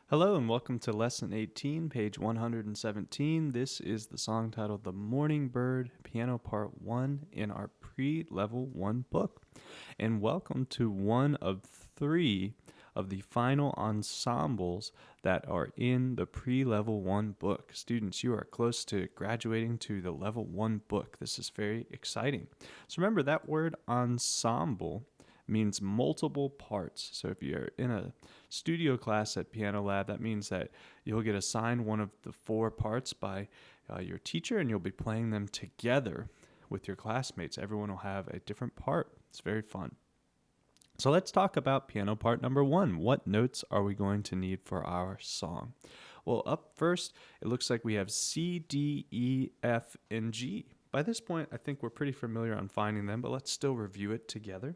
Hello and welcome to Lesson 18, page 117. This is the song titled The Morning Bird, Piano Part 1 in our pre-level 1 book. And welcome to one of 3 of the final ensembles that are in the pre-level 1 book. Students, you are close to graduating to the level 1 book. This is very exciting. So remember that word ensemble means multiple parts. So if you're in a studio class at Piano Lab, that means that you'll get assigned one of the 4 parts by your teacher, and you'll be playing them together with your classmates. Everyone will have a different part. It's very fun. So let's talk about piano part number 1. What notes are we going to need for our song? Well, up first, it looks like we have C, D, E, F, and G. By this point, I think we're pretty familiar on finding them, but let's still review it together.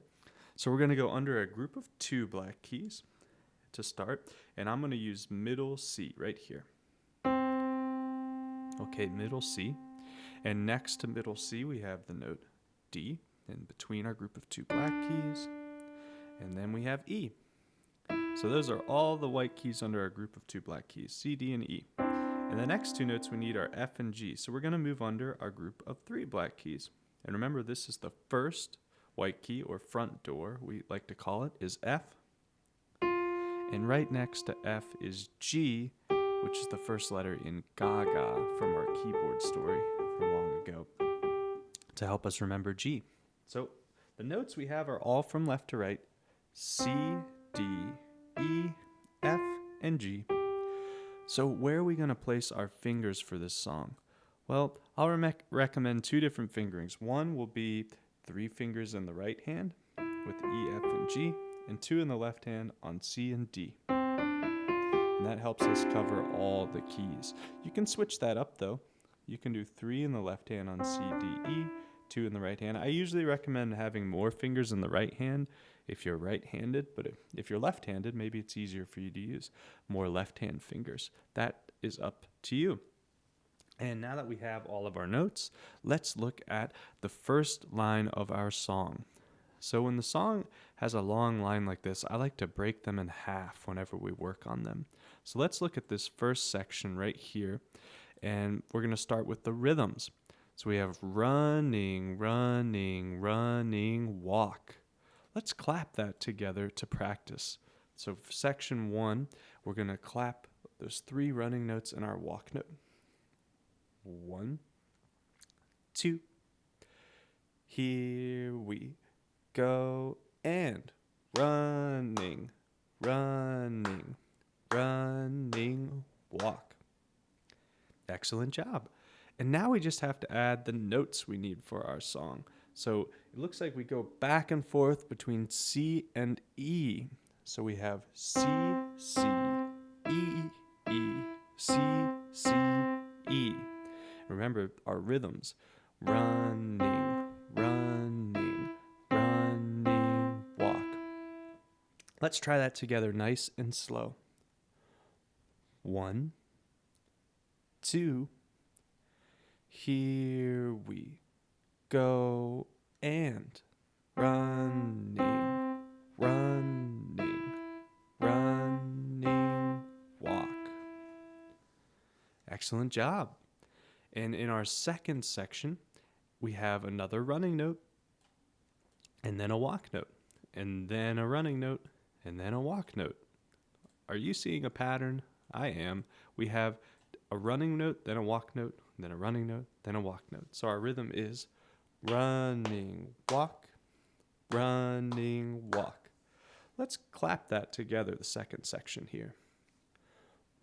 So we're going to go under a group of 2 black keys to start, and I'm going to use middle C right here. Okay, middle C. And next to middle C, we have the note D in between our group of 2 black keys. And then we have E. So those are all the white keys under our group of 2 black keys, C, D, and E. And the next 2 notes we need are F and G. So we're going to move under our group of 3 black keys. And remember, this is the first white key, or front door, we like to call it, is F. And right next to F is G, which is the first letter in Gaga from our keyboard story from long ago, to help us remember G. So the notes we have are all from left to right: C, D, E, F, and G. So where are we going to place our fingers for this song? Well, I'll recommend 2 different fingerings. One will be 3 fingers in the right hand with E, F, and G, and 2 in the left hand on C and D. And that helps us cover all the keys. You can switch that up though. You can do 3 in the left hand on C, D, E, 2 in the right hand. I usually recommend having more fingers in the right hand if you're right-handed, but if you're left-handed, maybe it's easier for you to use more left-hand fingers. That is up to you. And now that we have all of our notes, let's look at the first line of our song. So when the song has a long line like this, I like to break them in half whenever we work on them. So let's look at this first section right here, and we're going to start with the rhythms. So we have running, running, running, walk. Let's clap that together to practice. So for section 1, we're going to clap those 3 running notes in our walk note. 1, 2, here we go, and running, running, running, walk. Excellent job. And now we just have to add the notes we need for our song. So it looks like we go back and forth between C and E. So we have C, C, E, E, C, C, E. Remember our rhythms: running, running, running, walk. Let's try that together nice and slow. 1, 2, here we go, and running, running, running, walk. Excellent job. And in our second section, we have another running note, and then a walk note, and then a running note, and then a walk note. Are you seeing a pattern? I am. We have a running note, then a walk note, then a running note, then a walk note. So our rhythm is running, walk, running, walk. Let's clap that together, the second section here.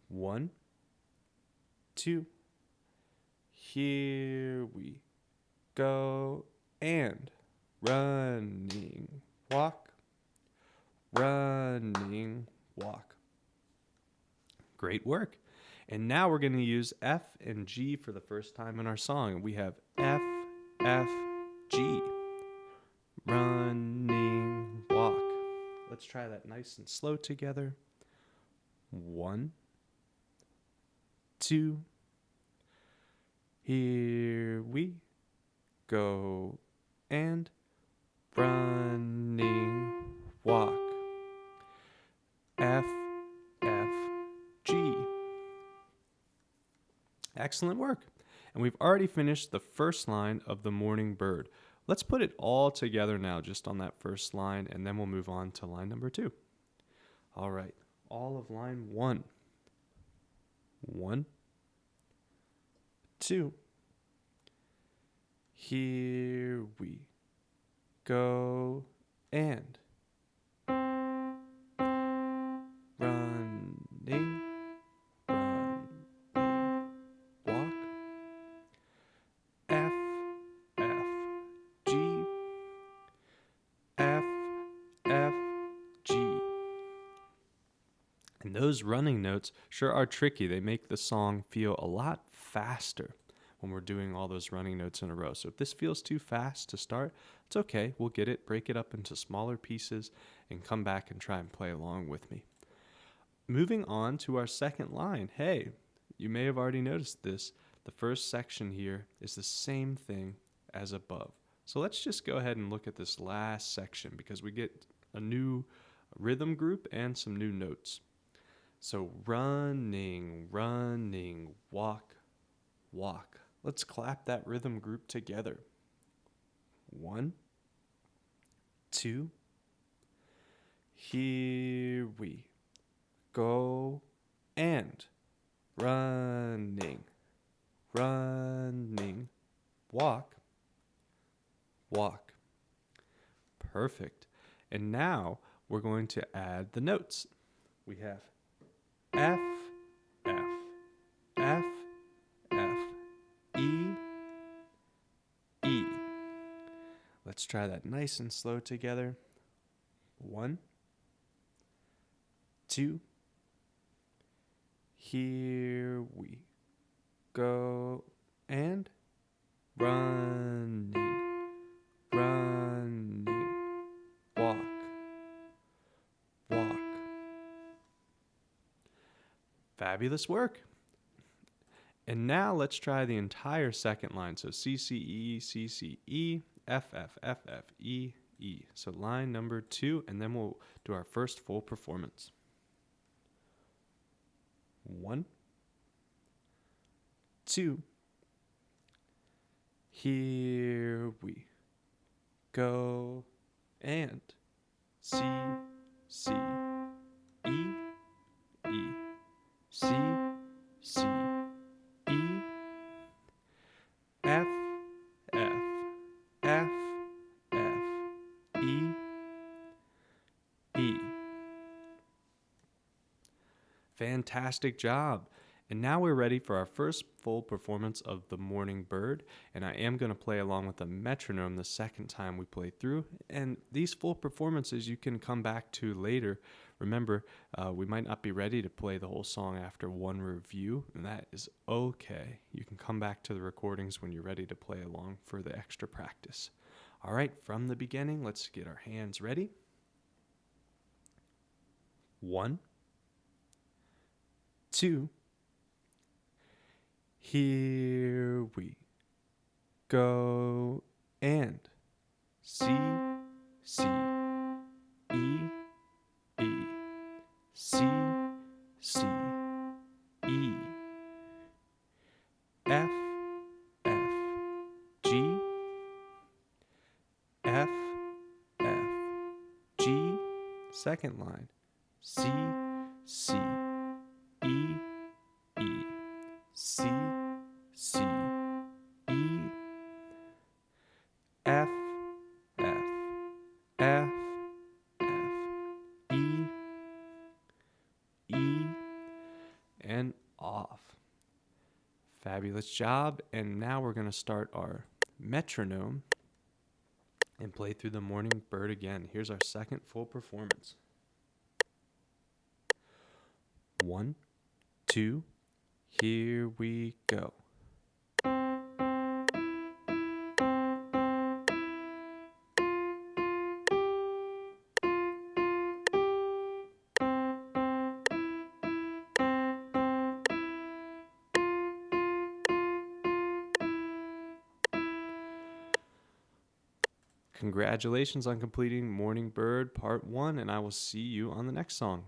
1, 2, here we go, and running, walk, running, walk. Great work. And now we're going to use F and G for the first time in our song. We have F, F, G. Running, walk. Let's try that nice and slow together. 1, 2, here we go, and running, walk. F, F, Excellent work. And we've already finished the first line of the morning bird. Let's put it all together now, just on that first line, and then we'll move on to line number 2. All right, all of line 1. 1, 2. Here we go and running, walk. F, F, G, F, F, G. And those running notes sure are tricky. They make the song feel a lot faster when we're doing all those running notes in a row. So if this feels too fast to start, it's okay. We'll get it, break it up into smaller pieces, and come back and try and play along with me. Moving on to our second line. Hey, you may have already noticed this. The first section here is the same thing as above. So let's just go ahead and look at this last section because we get a new rhythm group and some new notes. So running, running, walk, walk. Let's clap that rhythm group together. 1, 2. Here we go and running, running, walk, walk. Perfect. And now we're going to add the notes. We have F, F, F, F, E, E. Let's try that nice and slow together. 1, 2. Here we go and running, running, walk, walk. Fabulous work. And now let's try the entire second line. So C, C, E, C, C, E, F, F, F, F, E, E. So line number 2, and then we'll do our first full performance. 1, 2. Here we go and C, C, E, E, C, C, E, F, F, F, F, E, E. Fantastic job. And now we're ready for our first full performance of The Morning Bird, and I am going to play along with a metronome the second time we play through. And these full performances you can come back to later. Remember, we might not be ready to play the whole song after one review, and that is okay. You can come back to the recordings when you're ready to play along for the extra practice. All right, from the beginning, let's get our hands ready. 1, 2. Here we go and C, C, E, E, C, C, E, F, F, G, F, F, G, second line, C, C, E, E, C, C, E, F, F, F, F, E, E, and off. Fabulous job. And now we're going to start our metronome and play through The Morning Bird again. Here's our second full performance. 1, 2, here we go. Congratulations on completing Morning Bird Part 1, and I will see you on the next song.